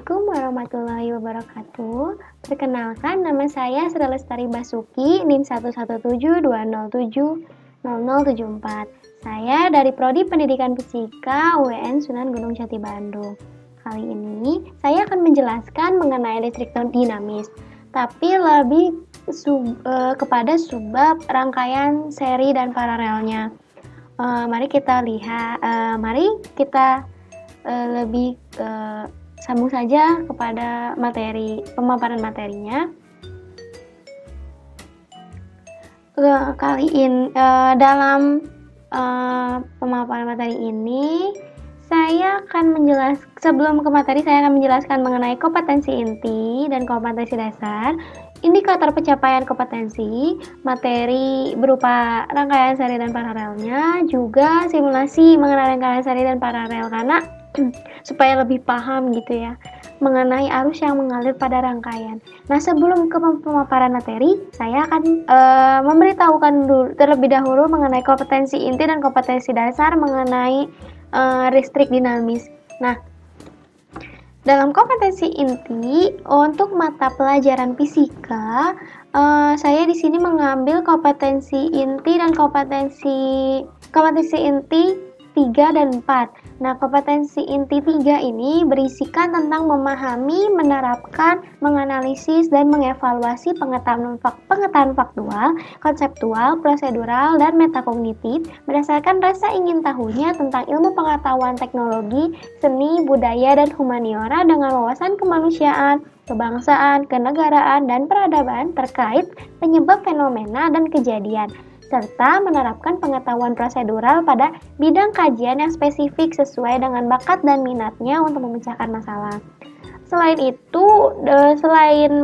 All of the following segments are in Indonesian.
Assalamualaikum warahmatullahi wabarakatuh. Perkenalkan, nama saya Sri Lestari Basuki, NIM 11720070074. Saya dari Prodi Pendidikan Fisika UIN Sunan Gunung Jati Bandung. Kali ini saya akan menjelaskan mengenai listrik dinamis, tapi lebih kepada subbab rangkaian seri dan paralelnya. Mari kita lihat, lebih sambung saja kepada pemaparan materinya. Dalam pemaparan materi ini sebelum ke materi saya akan menjelaskan mengenai kompetensi inti dan kompetensi dasar, indikator pencapaian kompetensi, materi berupa rangkaian seri dan paralelnya, juga simulasi mengenai rangkaian seri dan paralel karena supaya lebih paham gitu ya mengenai arus yang mengalir pada rangkaian. Nah, sebelum ke pemaparan materi, saya akan memberitahukan terlebih dahulu mengenai kompetensi inti dan kompetensi dasar mengenai listrik dinamis. Nah, dalam kompetensi inti untuk mata pelajaran fisika, saya di sini mengambil kompetensi inti dan kompetensi inti 3 dan 4. Nah, kompetensi inti 3 ini berisikan tentang memahami, menerapkan, menganalisis, dan mengevaluasi pengetahuan faktual, konseptual, prosedural, dan metakognitif berdasarkan rasa ingin tahunya tentang ilmu pengetahuan teknologi, seni, budaya, dan humaniora dengan wawasan kemanusiaan, kebangsaan, kenegaraan, dan peradaban terkait penyebab fenomena dan kejadian, serta menerapkan pengetahuan prosedural pada bidang kajian yang spesifik sesuai dengan bakat dan minatnya untuk memecahkan masalah. Selain itu, selain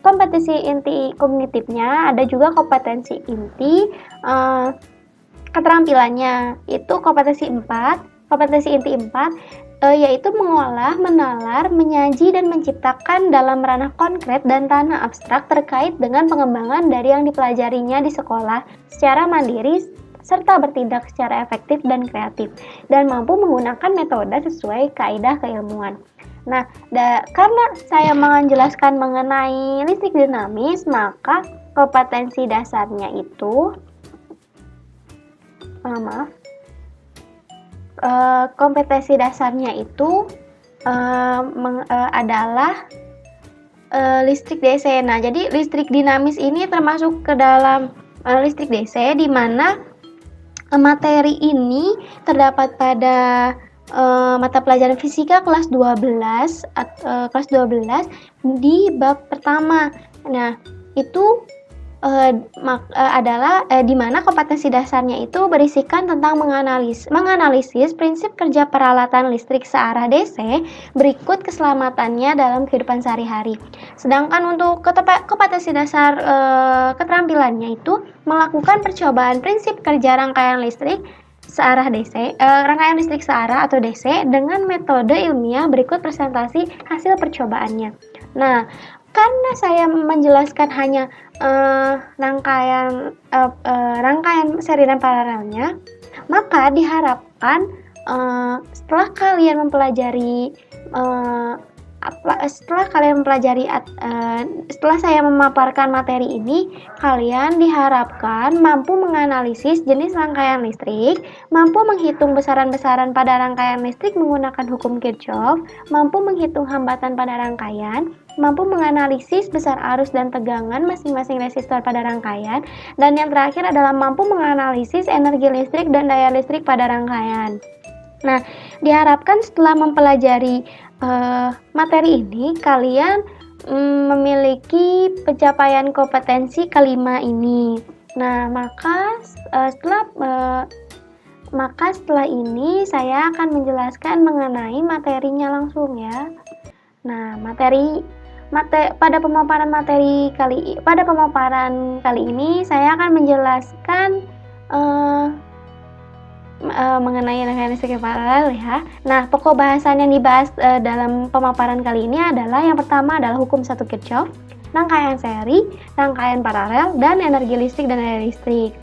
kompetensi inti kognitifnya, ada juga kompetensi inti keterampilannya. Itu kompetensi inti 4, yaitu mengolah, menalar, menyaji, dan menciptakan dalam ranah konkret dan ranah abstrak terkait dengan pengembangan dari yang dipelajarinya di sekolah secara mandiri serta bertindak secara efektif dan kreatif dan mampu menggunakan metode sesuai kaidah keilmuan. Nah, karena saya menjelaskan mengenai listrik dinamis, maka kompetensi dasarnya itu kompetensi dasarnya itu adalah listrik DC. Nah, jadi listrik dinamis ini termasuk ke dalam listrik DC, di mana materi ini terdapat pada mata pelajaran fisika kelas 12 di bab pertama. Nah, itu adalah di mana kompetensi dasarnya itu berisikan tentang menganalisis prinsip kerja peralatan listrik searah DC berikut keselamatannya dalam kehidupan sehari-hari. Sedangkan untuk kompetensi dasar keterampilannya itu melakukan percobaan prinsip kerja rangkaian listrik searah DC, rangkaian listrik searah atau DC dengan metode ilmiah berikut presentasi hasil percobaannya. Nah, karena saya menjelaskan hanya rangkaian seri dan paralelnya, maka diharapkan setelah saya memaparkan materi ini, kalian diharapkan mampu menganalisis jenis rangkaian listrik, mampu menghitung besaran-besaran pada rangkaian listrik menggunakan hukum Kirchhoff, mampu menghitung hambatan pada rangkaian, mampu menganalisis besar arus dan tegangan masing-masing resistor pada rangkaian, dan yang terakhir adalah mampu menganalisis energi listrik dan daya listrik pada rangkaian. Nah, diharapkan setelah mempelajari materi ini, kalian memiliki pencapaian kompetensi kelima ini. Nah, maka setelah ini saya akan menjelaskan mengenai materinya langsung ya. Nah, pada pemaparan kali ini saya akan menjelaskan mengenai rangkaian listrik paralel ya. Nah, pokok bahasan yang dibahas dalam pemaparan kali ini adalah yang pertama adalah hukum 1 Kirchhoff, rangkaian seri, rangkaian paralel, dan energi listrik dan daya listrik.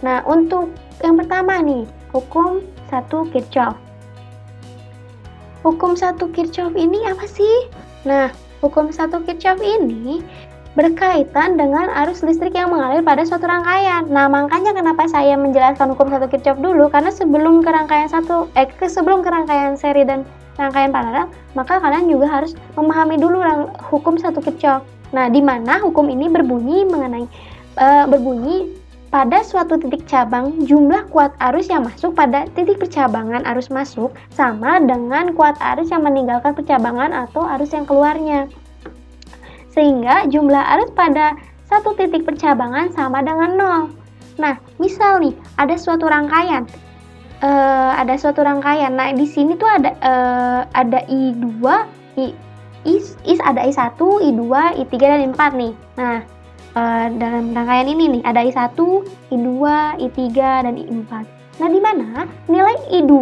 Nah, untuk yang pertama nih, hukum 1 Kirchhoff. hukum 1 Kirchhoff ini apa sih? Nah, hukum 1 Kirchhoff ini berkaitan dengan arus listrik yang mengalir pada suatu rangkaian. Nah, makanya kenapa saya menjelaskan hukum 1 Kirchhoff dulu, karena sebelum ke rangkaian seri dan rangkaian paralel, maka kalian juga harus memahami dulu hukum 1 Kirchhoff. Nah, di mana hukum ini berbunyi pada suatu titik cabang, jumlah kuat arus yang masuk pada titik percabangan arus masuk sama dengan kuat arus yang meninggalkan percabangan atau arus yang keluarnya. Sehingga jumlah arus pada satu titik percabangan sama dengan 0. Nah, misal nih, ada suatu rangkaian. Nah, di sini tuh ada I2, ada I1, I2, I3, dan I4 nih. Nah, dalam rangkaian ini nih, ada I1, I2, I3, dan I4. Nah, di mana nilai I2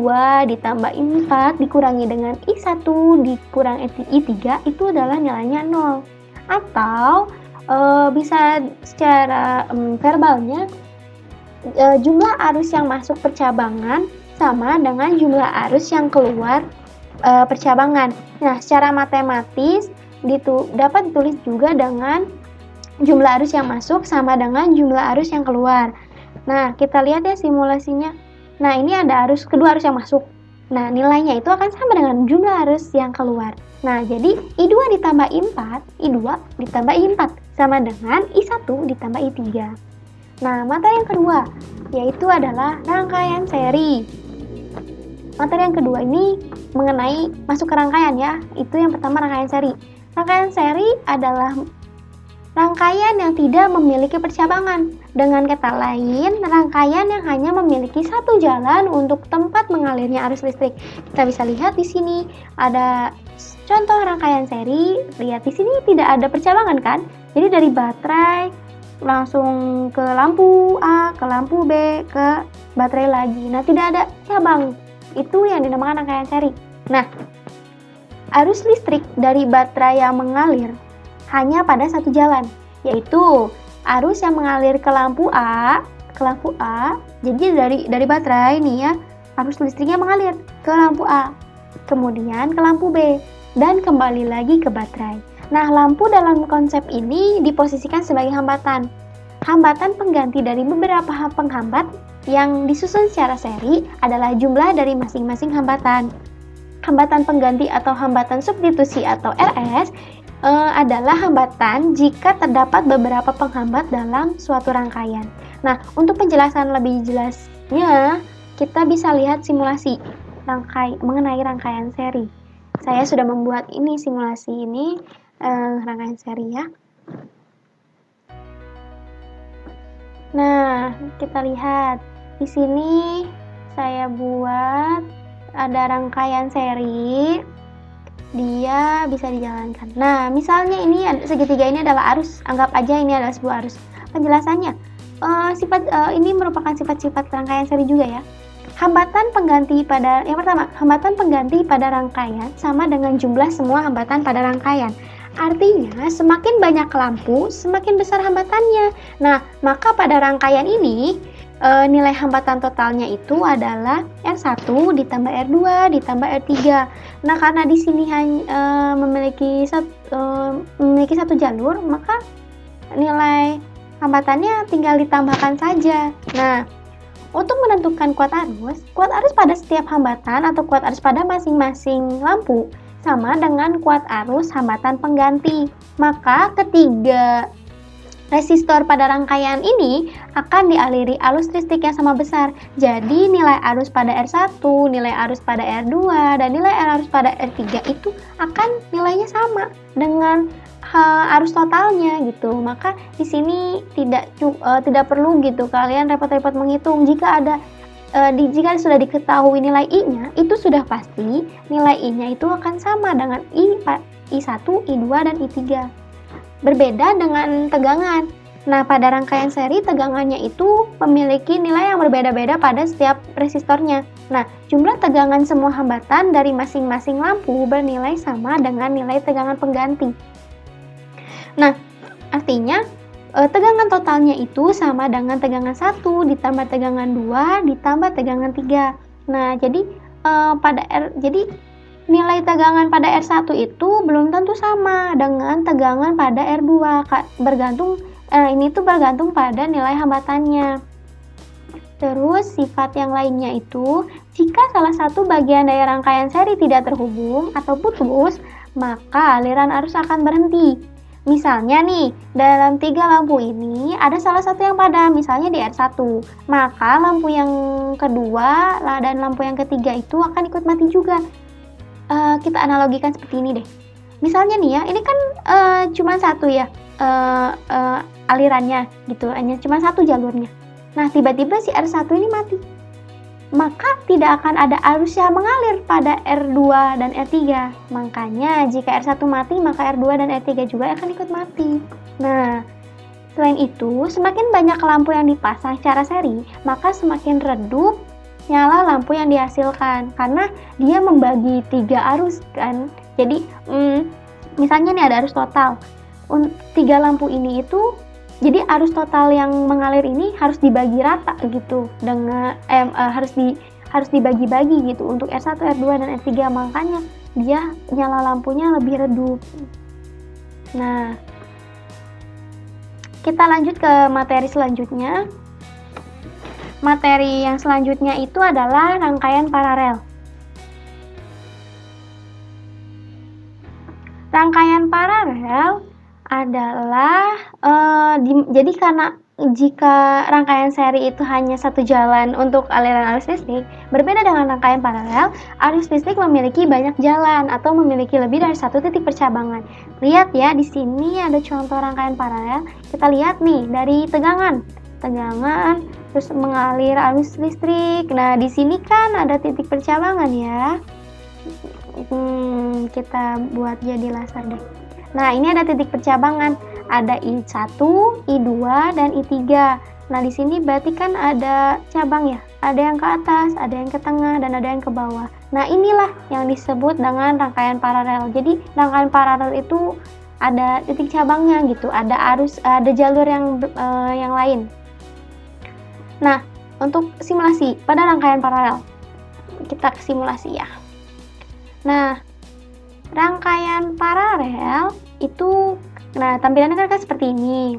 ditambah I4 dikurangi dengan I1 dikurang I3 itu adalah nilainya 0. Atau bisa secara verbalnya, jumlah arus yang masuk percabangan sama dengan jumlah arus yang keluar percabangan. Nah, secara matematis dapat ditulis juga dengan jumlah arus yang masuk sama dengan jumlah arus yang keluar. Nah, kita lihat ya simulasinya. Nah, ini ada kedua arus yang masuk. Nah, nilainya itu akan sama dengan jumlah arus yang keluar. Nah, jadi I2 ditambah I4, I2 ditambah I4 sama dengan I1 ditambah I3. Nah, materi yang kedua yaitu adalah rangkaian seri. Materi yang kedua ini mengenai masuk ke rangkaian ya. Itu yang pertama, rangkaian seri. Rangkaian seri adalah rangkaian yang tidak memiliki percabangan. Dengan kata lain, rangkaian yang hanya memiliki satu jalan untuk tempat mengalirnya arus listrik. Kita bisa lihat di sini ada contoh rangkaian seri. Lihat di sini tidak ada percabangan kan? Jadi dari baterai langsung ke lampu A, ke lampu B, ke baterai lagi. Nah, tidak ada cabang. Itu yang dinamakan rangkaian seri. Nah, arus listrik dari baterai yang mengalir hanya pada satu jalan, yaitu arus yang mengalir ke lampu A. Jadi dari baterai nih ya, arus listriknya mengalir ke lampu A, kemudian ke lampu B, dan kembali lagi ke baterai. Nah, lampu dalam konsep ini diposisikan sebagai hambatan. Hambatan pengganti dari beberapa penghambat yang disusun secara seri adalah jumlah dari masing-masing hambatan. Hambatan pengganti atau hambatan substitusi atau RS adalah hambatan jika terdapat beberapa penghambat dalam suatu rangkaian. Nah, untuk penjelasan lebih jelasnya, kita bisa lihat simulasi mengenai rangkaian seri. Saya sudah membuat simulasi rangkaian seri ya. Nah, kita lihat di sini saya buat ada rangkaian seri. Dia bisa dijalankan. Nah, misalnya ini segitiga ini adalah arus. Anggap aja ini adalah sebuah arus. Penjelasannya, ini merupakan sifat-sifat rangkaian seri juga ya. Hambatan pengganti pada rangkaian sama dengan jumlah semua hambatan pada rangkaian. Artinya, semakin banyak lampu, semakin besar hambatannya. Nah, maka pada rangkaian ini nilai hambatan totalnya itu adalah R1 ditambah R2 ditambah R3. Nah, karena di sini hanya memiliki satu jalur, maka nilai hambatannya tinggal ditambahkan saja. Nah, untuk menentukan kuat arus pada setiap hambatan atau kuat arus pada masing-masing lampu sama dengan kuat arus hambatan pengganti. Maka ketiga resistor pada rangkaian ini akan dialiri arus listrik yang sama besar. Jadi nilai arus pada R1, nilai arus pada R2, dan nilai arus pada R3 itu akan nilainya sama dengan arus totalnya gitu. Maka di sini tidak perlu gitu kalian repot-repot menghitung. Jika sudah diketahui nilai I-nya, itu sudah pasti nilai I-nya itu akan sama dengan I1, I2, dan I3. Berbeda dengan tegangan. Nah, pada rangkaian seri tegangannya itu memiliki nilai yang berbeda-beda pada setiap resistornya. Nah, jumlah tegangan semua hambatan dari masing-masing lampu bernilai sama dengan nilai tegangan pengganti. Nah, artinya tegangan totalnya itu sama dengan tegangan 1 ditambah tegangan 2 ditambah tegangan 3. Nah, jadi nilai tegangan pada R1 itu belum tentu sama dengan tegangan pada R2, ini tuh bergantung pada nilai hambatannya. Terus sifat yang lainnya itu, jika salah satu bagian dari rangkaian seri tidak terhubung atau putus, maka aliran arus akan berhenti. Misalnya nih, dalam 3 lampu ini ada salah satu yang padam, misalnya di R1. Maka lampu yang kedua dan lampu yang ketiga itu akan ikut mati juga. Kita analogikan seperti ini deh. Misalnya nih ya, ini kan cuma satu ya alirannya gitu, hanya cuma satu jalurnya. Nah, tiba-tiba si R1 ini mati. Maka tidak akan ada arus yang mengalir pada R2 dan R3. Makanya jika R1 mati, maka R2 dan R3 juga akan ikut mati. Nah, selain itu, semakin banyak lampu yang dipasang secara seri, maka semakin redup nyala lampu yang dihasilkan, karena dia membagi 3 arus kan. Jadi, misalnya nih ada arus total. 3 lampu ini itu, jadi arus total yang mengalir ini harus dibagi rata gitu, dengan harus dibagi-bagi gitu untuk R1, R2 dan R3, makanya dia nyala lampunya lebih redup. Nah, kita lanjut ke materi selanjutnya. Materi yang selanjutnya itu adalah rangkaian paralel. Rangkaian paralel adalah jadi karena jika rangkaian seri itu hanya satu jalan untuk aliran arus listrik, berbeda dengan rangkaian paralel, arus listrik memiliki banyak jalan atau memiliki lebih dari satu titik percabangan. Lihat ya, di sini ada contoh rangkaian paralel. Kita lihat nih dari tegangan terus mengalir arus listrik. Nah, di sini kan ada titik percabangan ya. Kita buat jadi laser deh. Nah, ini ada titik percabangan, ada I1, I2, dan I3. Nah, di sini berarti kan ada cabang ya, ada yang ke atas, ada yang ke tengah, dan ada yang ke bawah. Nah, inilah yang disebut dengan rangkaian paralel. Jadi, rangkaian paralel itu ada titik cabangnya gitu, ada jalur yang lain. Nah, untuk simulasi pada rangkaian paralel, kita simulasi ya. Nah, rangkaian paralel itu, nah tampilannya kan seperti ini.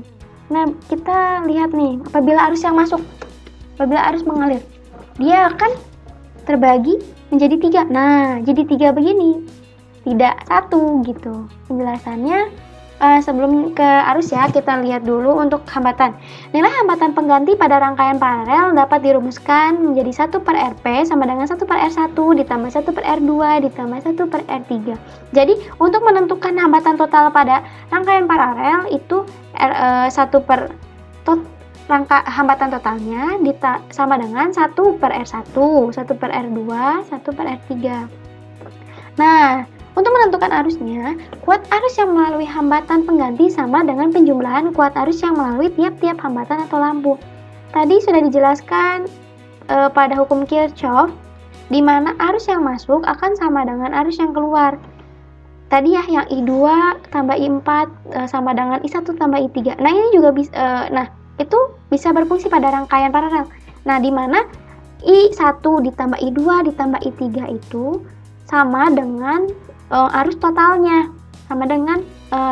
Nah, kita lihat nih, apabila arus yang masuk, apabila arus mengalir, dia akan terbagi menjadi 3. Nah, jadi 3 begini, tidak 1 gitu. Penjelasannya sebelum ke arus ya, kita lihat dulu untuk hambatan. Nilai hambatan pengganti pada rangkaian paralel dapat dirumuskan menjadi 1 per Rp sama dengan 1 per R1 ditambah 1 per R2 ditambah 1 per R3. Jadi, untuk menentukan hambatan total pada rangkaian paralel itu 1 per hambatan totalnya sama dengan 1 per R1, 1 per R2, 1 per R3. Nah, untuk menentukan arusnya, kuat arus yang melalui hambatan pengganti sama dengan penjumlahan kuat arus yang melalui tiap-tiap hambatan atau lampu. Tadi sudah dijelaskan pada hukum Kirchhoff, di mana arus yang masuk akan sama dengan arus yang keluar. Tadi ya, yang I2 tambah I4 sama dengan I1 tambah I3. Nah, ini juga itu bisa berfungsi pada rangkaian paralel. Nah, di mana I1 ditambah I2 ditambah I3 itu sama dengan arus totalnya, sama dengan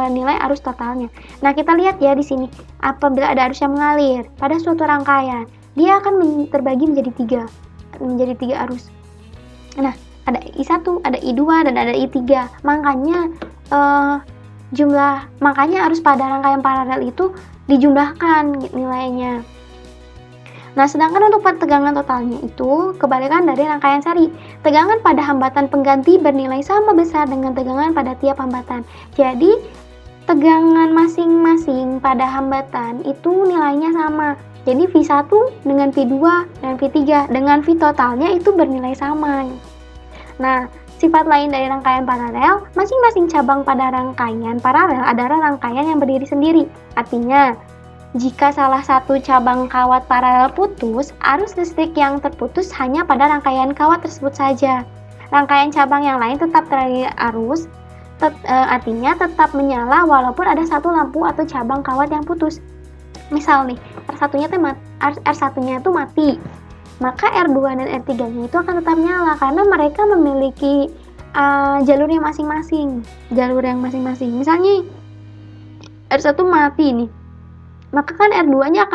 nilai arus totalnya. Nah, kita lihat ya di sini, apabila ada arus yang mengalir pada suatu rangkaian, dia akan terbagi menjadi 3 arus. Nah, ada I1, ada I2, dan ada I3. Makanya arus pada rangkaian paralel itu dijumlahkan nilainya. Nah, sedangkan untuk tegangan totalnya itu kebalikan dari rangkaian seri. Tegangan pada hambatan pengganti bernilai sama besar dengan tegangan pada tiap hambatan. Jadi, tegangan masing-masing pada hambatan itu nilainya sama. Jadi, V1 dengan V2 dan V3 dengan V totalnya itu bernilai sama. Nah, sifat lain dari rangkaian paralel, masing-masing cabang pada rangkaian paralel adalah rangkaian yang berdiri sendiri. Artinya, jika salah satu cabang kawat paralel putus, arus listrik yang terputus hanya pada rangkaian kawat tersebut saja. Rangkaian cabang yang lain tetap teraliri arus, artinya tetap menyala walaupun ada satu lampu atau cabang kawat yang putus. Misal nih, R1-nya itu mati, maka R2 dan R3-nya itu akan tetap nyala karena mereka memiliki jalurnya masing-masing, jalur yang masing-masing. Misalnya R1 mati nih, maka kan R2-nya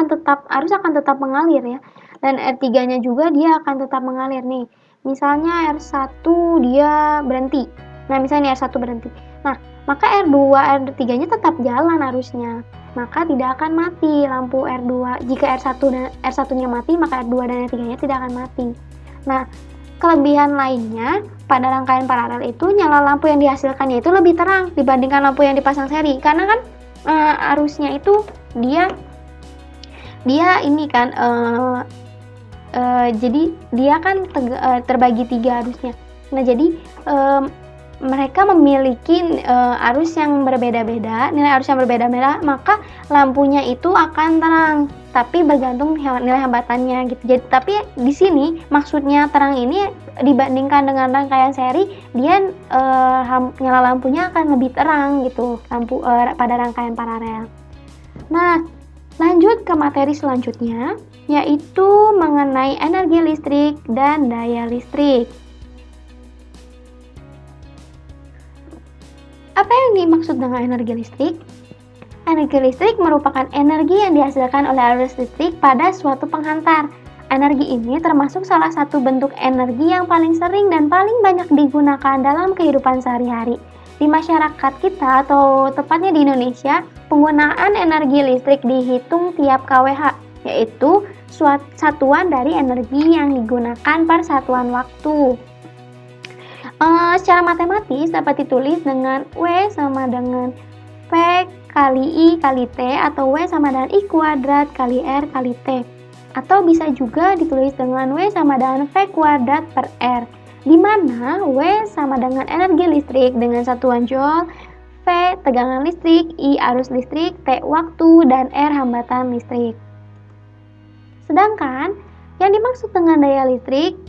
harus akan tetap mengalir ya. Dan R3-nya juga dia akan tetap mengalir nih. Misalnya R1 dia berhenti. Nah, misalnya R1 berhenti. Nah, maka R2, R3-nya tetap jalan harusnya. Maka tidak akan mati lampu R2. Jika R1-nya mati, maka R2 dan R3-nya tidak akan mati. Nah, kelebihan lainnya pada rangkaian paralel itu nyala lampu yang dihasilkannya itu lebih terang dibandingkan lampu yang dipasang seri. Karena kan arusnya itu dia ini kan jadi dia kan terbagi 3 arusnya. Nah, jadi mereka memiliki arus yang berbeda-beda, nilai arus yang berbeda-beda, maka lampunya itu akan terang, tapi bergantung nilai hambatannya gitu. Jadi, tapi di sini maksudnya terang ini dibandingkan dengan rangkaian seri, dia nyala lampunya akan lebih terang gitu, lampu pada rangkaian paralel. Nah, lanjut ke materi selanjutnya, yaitu mengenai energi listrik dan daya listrik. Apa yang dimaksud dengan energi listrik? Energi listrik merupakan energi yang dihasilkan oleh arus listrik pada suatu penghantar. Energi ini termasuk salah satu bentuk energi yang paling sering dan paling banyak digunakan dalam kehidupan sehari-hari. Di masyarakat kita atau tepatnya di Indonesia, penggunaan energi listrik dihitung tiap kWh, yaitu satuan dari energi yang digunakan per satuan waktu. Secara matematis dapat ditulis dengan W sama dengan P kali I kali T, atau W sama dengan I kuadrat kali R kali T. Atau bisa juga ditulis dengan W sama dengan V kuadrat per R, di mana W sama dengan energi listrik dengan satuan joule, V tegangan listrik, I arus listrik, T waktu, dan R hambatan listrik. Sedangkan yang dimaksud dengan daya listrik,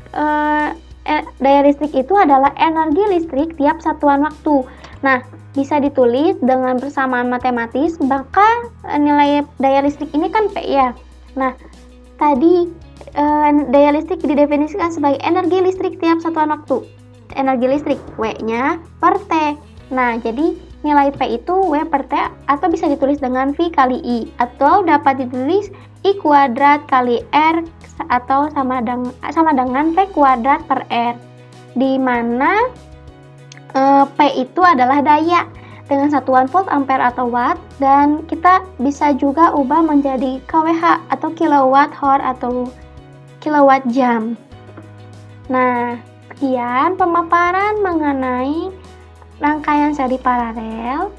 daya listrik itu adalah energi listrik tiap satuan waktu. Nah, bisa ditulis dengan persamaan matematis, maka nilai daya listrik ini kan P ya. Nah, tadi daya listrik didefinisikan sebagai energi listrik tiap satuan waktu. Energi listrik W-nya per T. Nah, jadi nilai P itu W per T, atau bisa ditulis dengan V kali I, atau dapat ditulis I kuadrat kali R, atau sama dengan P kuadrat per R, di mana P itu adalah daya dengan satuan volt, ampere, atau watt, dan kita bisa juga ubah menjadi kWh atau kilowatt hour atau kilowatt jam. Nah, sekian pemaparan mengenai rangkaian seri paralel.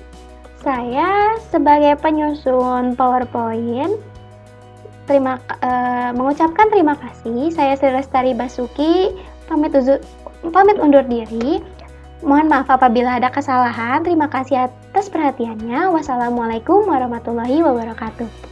Saya sebagai penyusun PowerPoint mengucapkan terima kasih. Saya Sri Lestari Basuki, pamit undur diri. Mohon maaf apabila ada kesalahan. Terima kasih atas perhatiannya. Wassalamualaikum warahmatullahi wabarakatuh.